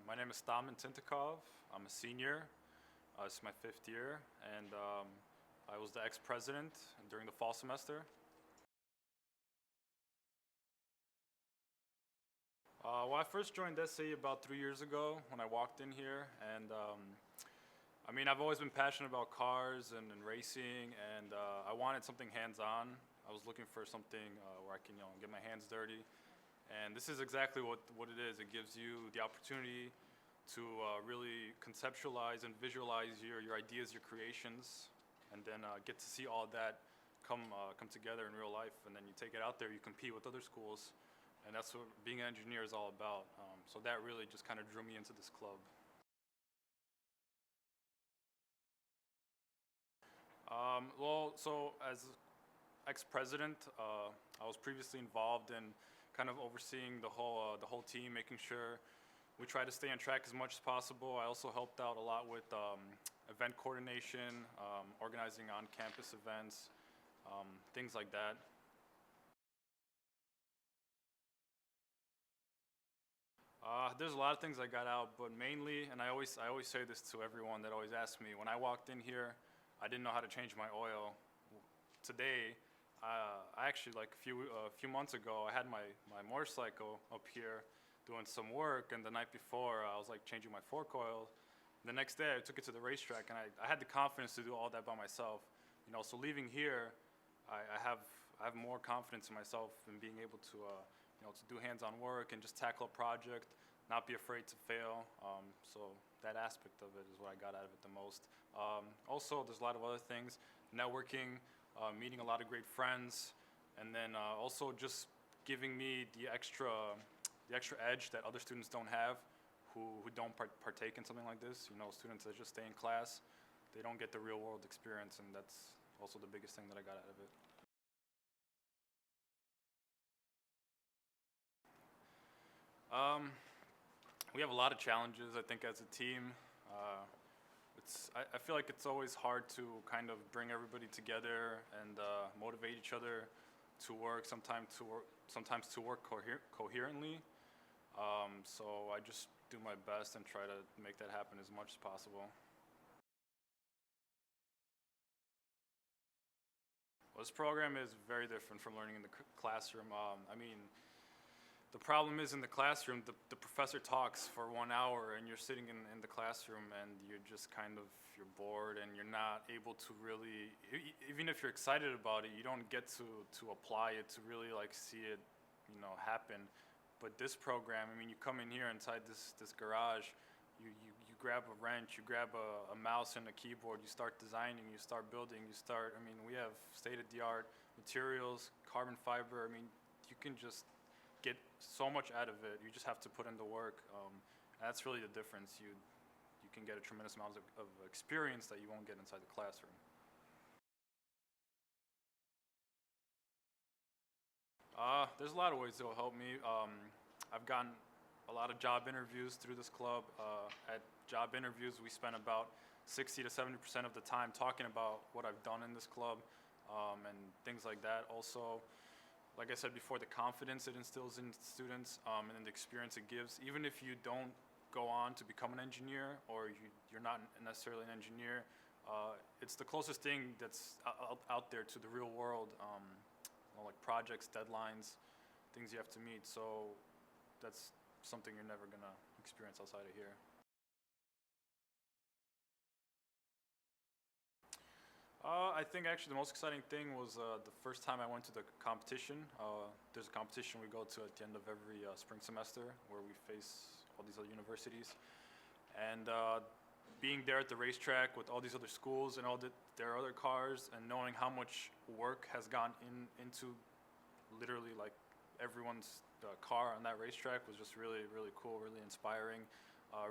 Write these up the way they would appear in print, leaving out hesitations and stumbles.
My name is Stamen Tintikov. I'm a senior. This is my 5th year, and I was the ex-president during the fall semester. Well, I first joined SAE about 3 years ago when I walked in here, and I've always been passionate about cars and racing, and I wanted something hands-on. I was looking for something where I can, get my hands dirty, and this is exactly what it is. It gives you the opportunity to really conceptualize and visualize your ideas, your creations, and then get to see all that come together in real life. And then you take it out there, you compete with other schools, and that's what being an engineer is all about. So that really just kind of drew me into this club. So as ex-president, I was previously involved in kind of overseeing the whole team, making sure we try to stay on track as much as possible. I also helped out a lot with event coordination, organizing on-campus events, things like that. There's a lot of things I got out, but mainly, and I always say this to everyone that always asks me, when I walked in here, I didn't know how to change my oil. Today, I actually, like a few months ago, I had my motorcycle up here doing some work, and the night before I was like changing my fork oil. The next day I took it to the racetrack, and I had the confidence to do all that by myself. So leaving here, I have more confidence in myself in being able to to do hands-on work and just tackle a project, not be afraid to fail. So that aspect of it is what I got out of it the most. Also, there's a lot of other things: networking, meeting a lot of great friends, and then also just giving me the extra edge that other students don't have, who don't partake in something like this. Students that just stay in class, they don't get the real world experience, and that's also the biggest thing that I got out of it. We have a lot of challenges, I think, as a team. I feel like it's always hard to kind of bring everybody together and motivate each other to work, sometimes to work coherently. So I just do my best and try to make that happen as much as possible. Well, this program is very different from learning in the classroom. The problem is in the classroom, the professor talks for 1 hour and you're sitting in the classroom and you're just you're bored and you're not able to really, even if you're excited about it, you don't get to apply it, to really see it, happen. But this program, you come in here inside this garage, you grab a wrench, you grab a mouse and a keyboard, you start designing, you start building, we have state-of-the-art materials, carbon fiber. You can just get so much out of it. You just have to put in the work. That's really the difference. You can get a tremendous amount of experience that you won't get inside the classroom. There's a lot of ways that will help me. I've gotten a lot of job interviews through this club. At job interviews, we spend about 60 to 70% of the time talking about what I've done in this club and things like that. Also, like I said before, the confidence it instills in students and then the experience it gives. Even if you don't go on to become an engineer or you're not necessarily an engineer, it's the closest thing that's out there to the real world, like projects, deadlines, things you have to meet. So that's something you're never going to experience outside of here. I think actually the most exciting thing was the first time I went to the competition. There's a competition we go to at the end of every spring semester where we face all these other universities. And being there at the racetrack with all these other schools and their other cars, and knowing how much work has gone into literally everyone's car on that racetrack was just really, really cool, really inspiring.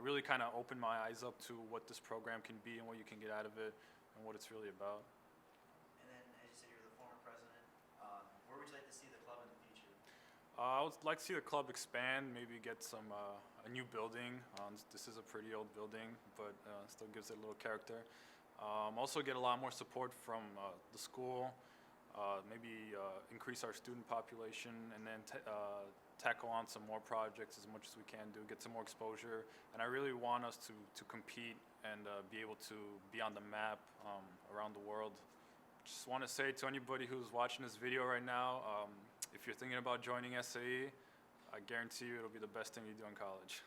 Really kind of opened my eyes up to what this program can be and what you can get out of it and what it's really about. And then, as you said, you're the former president. Where would you like to see the club in the future? I would like to see the club expand, maybe get a new building. This is a pretty old building, but still gives it a little character. Also get a lot more support from the school, maybe increase our student population, and then tackle on some more projects as much as we can do, get some more exposure, and I really want us to compete and be able to be on the map around the world. Just want to say to anybody who's watching this video right now, if you're thinking about joining SAE, I guarantee you it'll be the best thing you do in college.